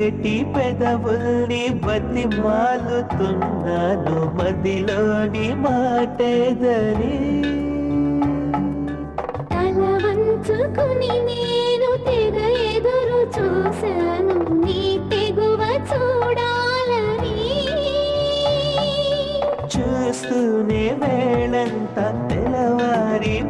ఎటి పెదవుల్ని బతిమాలుతున్నాను మదిలోని మాటేదని తల వంచుకుని నేను తెగ ఎదురు చూశాను నీ తెగువ చూడాలని చూస్తూనే వేళంతా తెల్లవారిపోతుందో